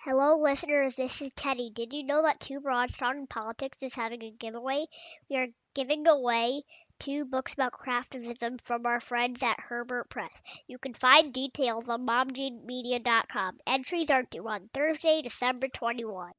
Hello, listeners. This is Teddy. Did you know that Two Broads Talking Politics is having a giveaway? We are giving away two books about craftivism from our friends at Herbert Press. You can find details on momjeanmedia.com. Entries are due on Thursday, December 21.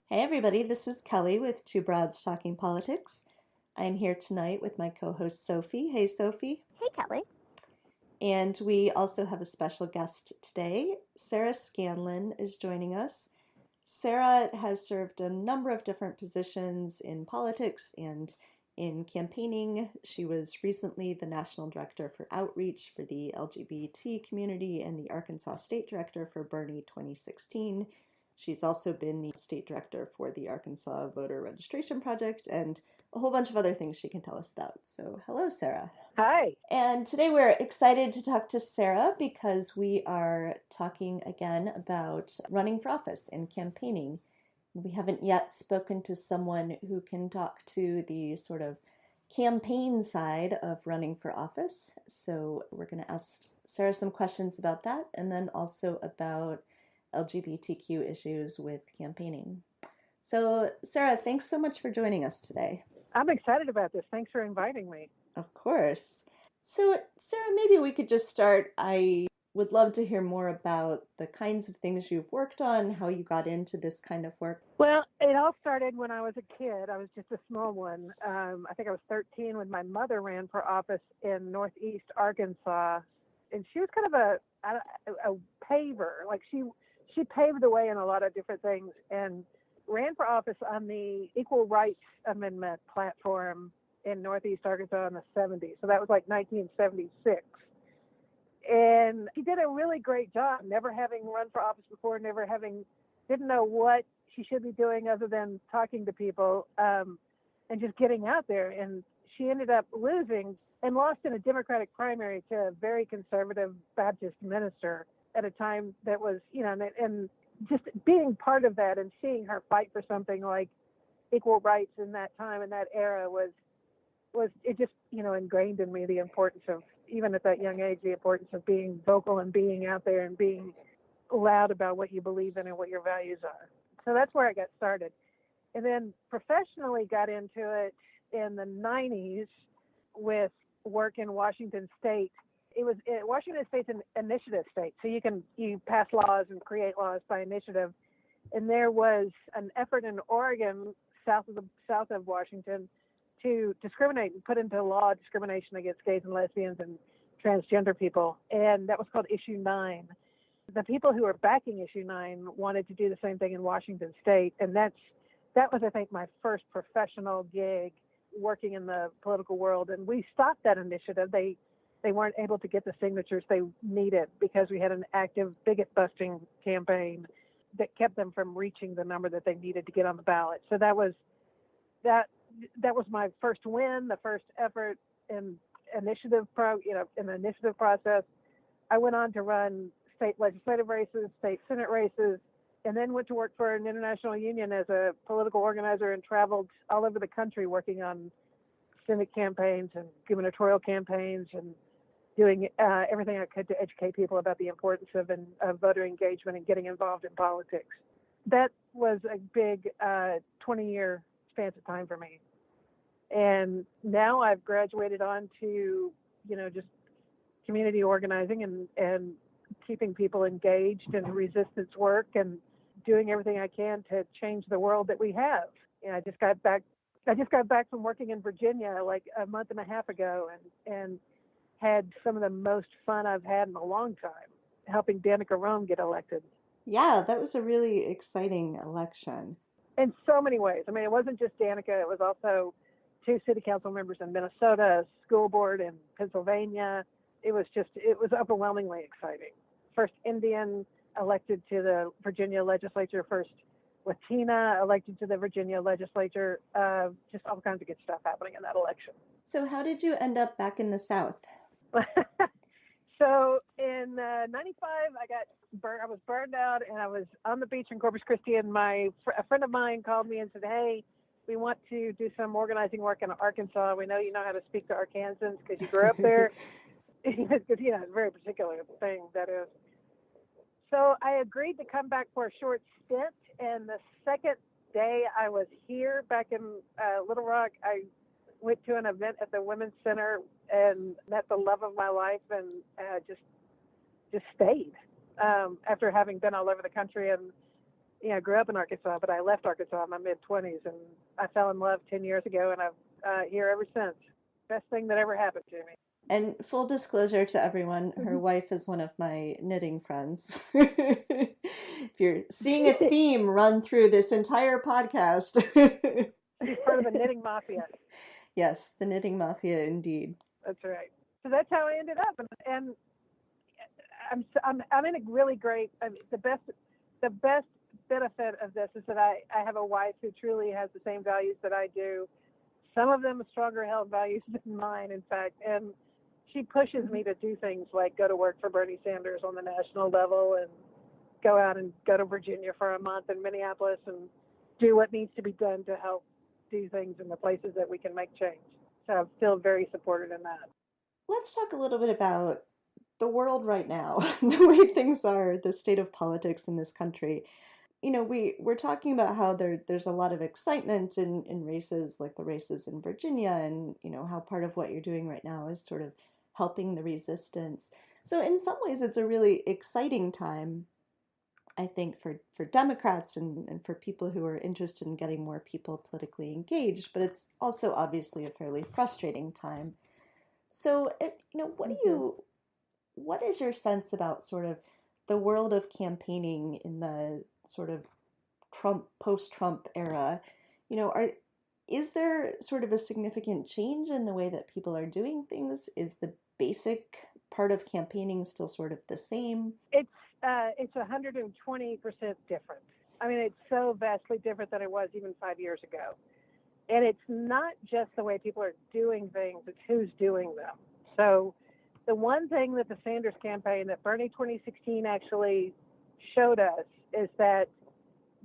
Hey everybody, this is Kelly with Two Broads Talking Politics. I'm here tonight with my co-host Sophy. Hey Sophy. Hey, Kelly. And we also have a special guest today. Sarah Scanlon is joining us. Sarah has served a number of different positions in politics and in campaigning. She was recently the National Director for Outreach for the LGBT Community and the Arkansas State Director for Bernie 2016. She's also been the State Director for the Arkansas Voter Registration Project and a whole bunch of other things she can tell us about. So hello, Sarah. Hi. And today we're excited to talk to Sarah because we are talking again about running for office and campaigning. We haven't yet spoken to someone who can talk to the sort of campaign side of running for office. So we're going to ask Sarah some questions about that and then also about LGBTQ issues with campaigning. So Sarah, thanks so much for joining us today. I'm excited about this. Thanks for inviting me. Of course. So, Sarah, maybe we could just start. I would love to hear more about the kinds of things you've worked on, how you got into this kind of work. Well, it all started when I was a kid. I was just a small one. I think I was 13 when my mother ran for office in Northeast Arkansas, and she was kind of a paver. Like she paved the way in a lot of different things, and ran for office on the Equal Rights Amendment platform in Northeast Arkansas in the 70s. So that was like 1976. And she did a really great job, never having run for office before, didn't know what she should be doing other than talking to people and just getting out there. And she ended up losing and lost in a Democratic primary to a very conservative Baptist minister at a time that was, and just being part of that and seeing her fight for something like equal rights in that time, in that era was it just, ingrained in me the importance of, even at that young age, the importance of being vocal and being out there and being loud about what you believe in and what your values are. So that's where I got started. And then professionally got into it in the 90s with work in Washington State. It was Washington State's an initiative state. So you pass laws and create laws by initiative. And there was an effort in Oregon, south of Washington, to discriminate and put into law discrimination against gays and lesbians and transgender people. And that was called Issue 9. The people who were backing Issue 9 wanted to do the same thing in Washington State. And that was, I think, my first professional gig working in the political world. And we stopped that initiative. They weren't able to get the signatures they needed because we had an active bigot busting campaign that kept them from reaching the number that they needed to get on the ballot. So that was my first win, the first effort in in the initiative process. I went on to run state legislative races, state senate races, and then went to work for an international union as a political organizer and traveled all over the country working on civic campaigns and gubernatorial campaigns and doing everything I could to educate people about the importance of voter engagement and getting involved in politics. That was a big 20-year span of time for me. And now I've graduated on to, just community organizing and keeping people engaged in resistance work and doing everything I can to change the world that we have. I just got back from working in Virginia like a month and a half ago and had some of the most fun I've had in a long time, helping Danica Rome get elected. Yeah, that was a really exciting election. In so many ways. I mean, it wasn't just Danica, it was also 2 city council members in Minnesota, a school board in Pennsylvania. It was overwhelmingly exciting. First Indian elected to the Virginia legislature, first Latina elected to the Virginia legislature, just all kinds of good stuff happening in that election. So how did you end up back in the South? So in '95, I was burned out, and I was on the beach in Corpus Christi, and a friend of mine called me and said, "Hey, we want to do some organizing work in Arkansas. We know you know how to speak to Arkansans because you grew up there." Because it's a very particular thing that is. So I agreed to come back for a short stint, and the second day I was here back in Little Rock, I went to an event at the Women's Center and met the love of my life, and just stayed after having been all over the country. And grew up in Arkansas, but I left Arkansas in my mid-20s, and I fell in love 10 years ago, and I've here ever since. Best thing that ever happened to me. And full disclosure to everyone, her wife is one of my knitting friends. If you're seeing a theme run through this entire podcast. Part of the knitting mafia. Yes, the knitting mafia indeed. That's right. So that's how I ended up, and I'm in a really great. The best benefit of this is that I have a wife who truly has the same values that I do. Some of them are stronger held values than mine, in fact, and she pushes me to do things like go to work for Bernie Sanders on the national level, and go out and go to Virginia for a month in Minneapolis and do what needs to be done to help do things in the places that we can make change. So I'm still very supported in that. Let's talk a little bit about the world right now, the way things are, the state of politics in this country. We're talking about how there's a lot of excitement in races like the races in Virginia, and how part of what you're doing right now is sort of helping the resistance. So in some ways it's a really exciting time, I think, for Democrats and for people who are interested in getting more people politically engaged, but it's also obviously a fairly frustrating time. So, what is your sense about sort of the world of campaigning in the sort of post-Trump era? Is there sort of a significant change in the way that people are doing things? Is the basic part of campaigning still sort of the same? It's 120% different. I mean, it's so vastly different than it was even 5 years ago. And it's not just the way people are doing things, it's who's doing them. So the one thing that the Sanders campaign, that Bernie 2016 actually showed us, is that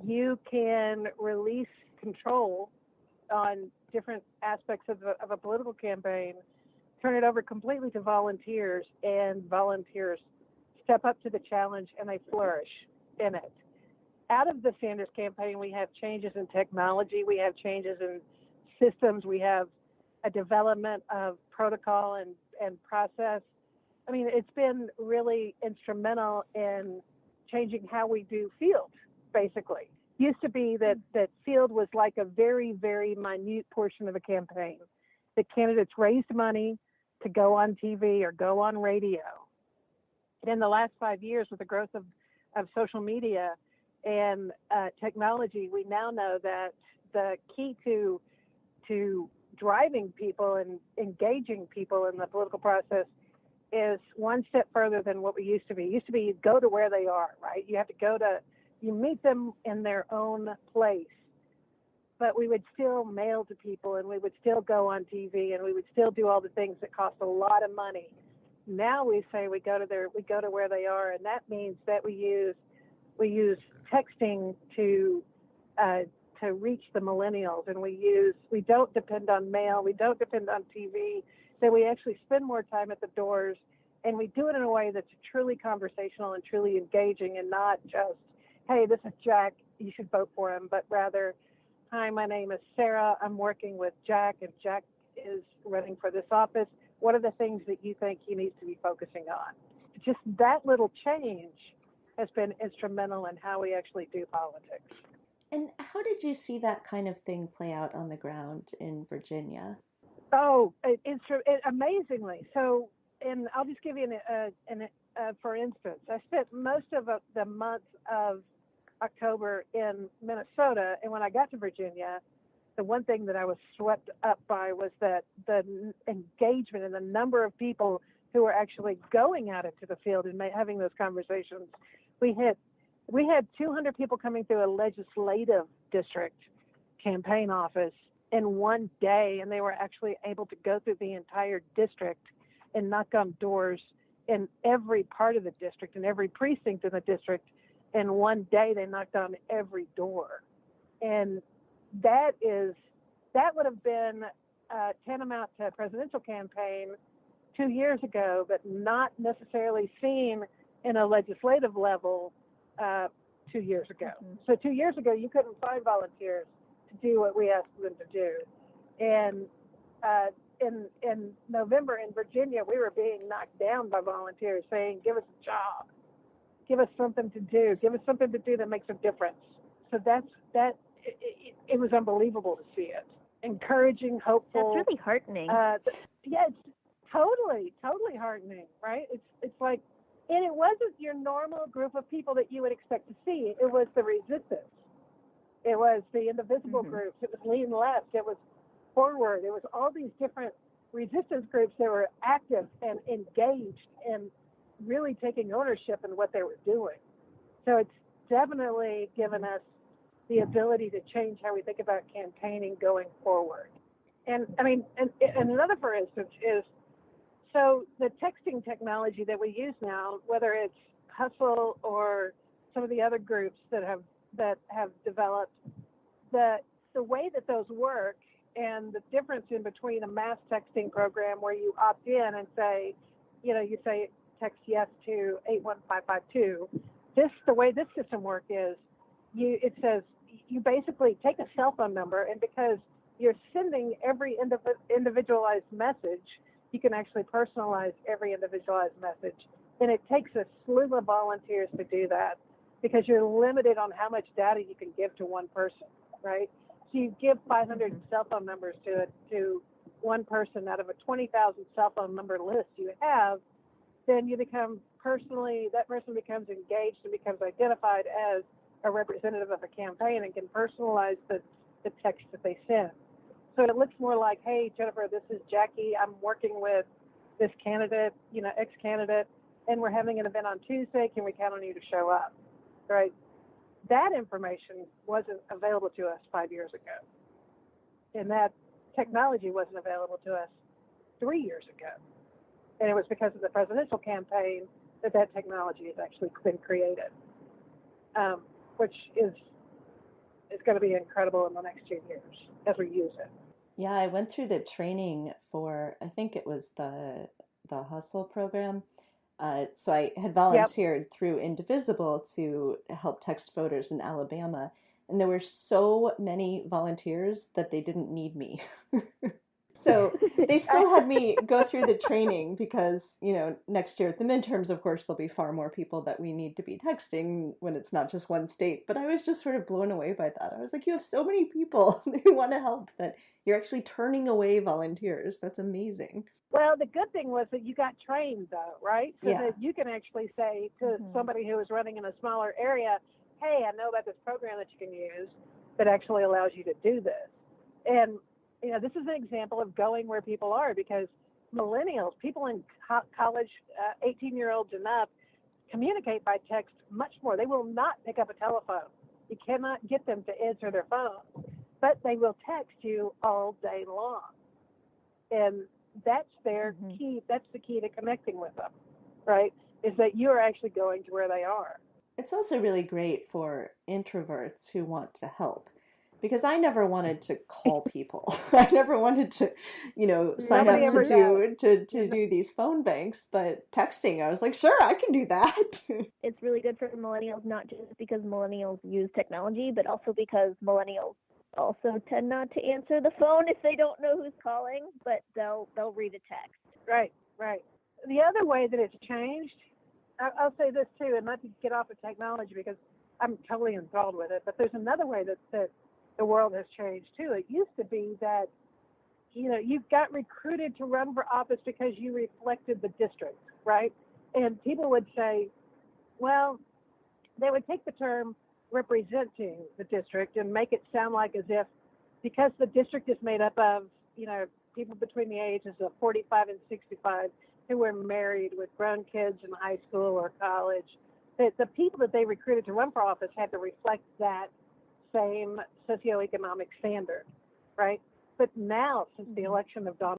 you can release control on different aspects of a political campaign, turn it over completely to volunteers, and volunteers step up to the challenge and they flourish in it. Out of the Sanders campaign, we have changes in technology, we have changes in systems, we have a development of protocol and process. I mean, it's been really instrumental in changing how we do field, basically. Used to be that field was like a very, very minute portion of a campaign. The candidates raised money to go on TV or go on radio. And in the last 5 years, with the growth of social media and technology, we now know that the key to driving people and engaging people in the political process is one step further than what we used to be. It used to be you go to where they are, right? You meet them in their own place. But we would still mail to people, and we would still go on TV, and we would still do all the things that cost a lot of money. Now we say we go to where they are, and that means that we use texting to reach the millennials, and we don't depend on mail, we don't depend on TV, that we actually spend more time at the doors, and we do it in a way that's truly conversational and truly engaging, and not just, hey, this is Jack, you should vote for him, but rather, hi, my name is Sarah, I'm working with Jack, and Jack is running for this office. What are the things that you think he needs to be focusing on? Just that little change has been instrumental in how we actually do politics. And how did you see that kind of thing play out on the ground in Virginia? Oh, amazingly. So, and I'll just give you for instance, I spent most of the month of October in Minnesota, and when I got to Virginia, the one thing that I was swept up by was that the engagement and the number of people who were actually going out into the field and having those conversations. We hit we had 200 people coming through a legislative district campaign office in one day, and they were actually able to go through the entire district and knock on doors in every part of the district and every precinct in the district. In one day, they knocked on every door. And that would have been tantamount to a presidential campaign 2 years ago, but not necessarily seen in a legislative level 2 years ago. Mm-hmm. So 2 years ago, you couldn't find volunteers to do what we asked them to do. And in November in Virginia, we were being knocked down by volunteers saying, give us a job, give us something to do, give us something to do that makes a difference. So it was unbelievable to see it. Encouraging, hopeful. That's really heartening. Yeah, it's totally heartening, right? It's like, and it wasn't your normal group of people that you would expect to see. It was the resistance. It was the indivisible groups. It was lean left. It was forward. It was all these different resistance groups that were active and engaged and really taking ownership in what they were doing. So it's definitely given us the ability to change how we think about campaigning going forward. And I mean, and another, for instance, is so the texting technology that we use now, whether it's Hustle or some of the other groups that have developed, the way that those work and the difference in between a mass texting program where you opt in and say, you say text yes to 81552. The way this system works is it says you basically take a cell phone number, and because you're sending every individualized message, you can actually personalize every individualized message. And it takes a slew of volunteers to do that because you're limited on how much data you can give to one person, right? So you give 500 cell phone numbers to one person out of a 20,000 cell phone number list you have, then that person becomes engaged and becomes identified as a representative of a campaign and can personalize the text that they send. So it looks more like, hey, Jennifer, this is Jackie. I'm working with this candidate, ex-candidate, and we're having an event on Tuesday. Can we count on you to show up, right? That information wasn't available to us 5 years ago. And that technology wasn't available to us 3 years ago. And it was because of the presidential campaign that technology has actually been created, which is going to be incredible in the next 2 years as we use it. Yeah, I went through the training for, I think it was the Hustle program. So I had volunteered through Indivisible to help text voters in Alabama. And there were so many volunteers that they didn't need me. So they still had me go through the training because, next year at the midterms, of course, there'll be far more people that we need to be texting when it's not just one state. But I was just sort of blown away by that. I was like, you have so many people who want to help that you're actually turning away volunteers. That's amazing. Well, the good thing was that you got trained, though, right? So that you can actually say to somebody who is running in a smaller area, hey, I know about this program that you can use that actually allows you to do this. And this is an example of going where people are, because millennials, people in college, 18-year-olds and up, communicate by text much more. They will not pick up a telephone. You cannot get them to answer their phone, but they will text you all day long. And that's their key. That's the key to connecting with them, right? Is that you are actually going to where they are. It's also really great for introverts who want to help. Because I never wanted to call people. I never wanted to, sign up to do these phone banks. But texting, I was like, sure, I can do that. It's really good for millennials, not just because millennials use technology, but also because millennials also tend not to answer the phone if they don't know who's calling, but they'll read a text. Right. The other way that it's changed, I'll say this too, and not to get off of technology because I'm totally enthralled with it, but there's another way that the world has changed too. It used to be that, you got recruited to run for office because you reflected the district, right? And people would say, well, they would take the term representing the district and make it sound like as if, because the district is made up of, people between the ages of 45 and 65 who were married with grown kids in high school or college, the people that they recruited to run for office had to reflect that same socioeconomic standard, right? But now, since the election of Donald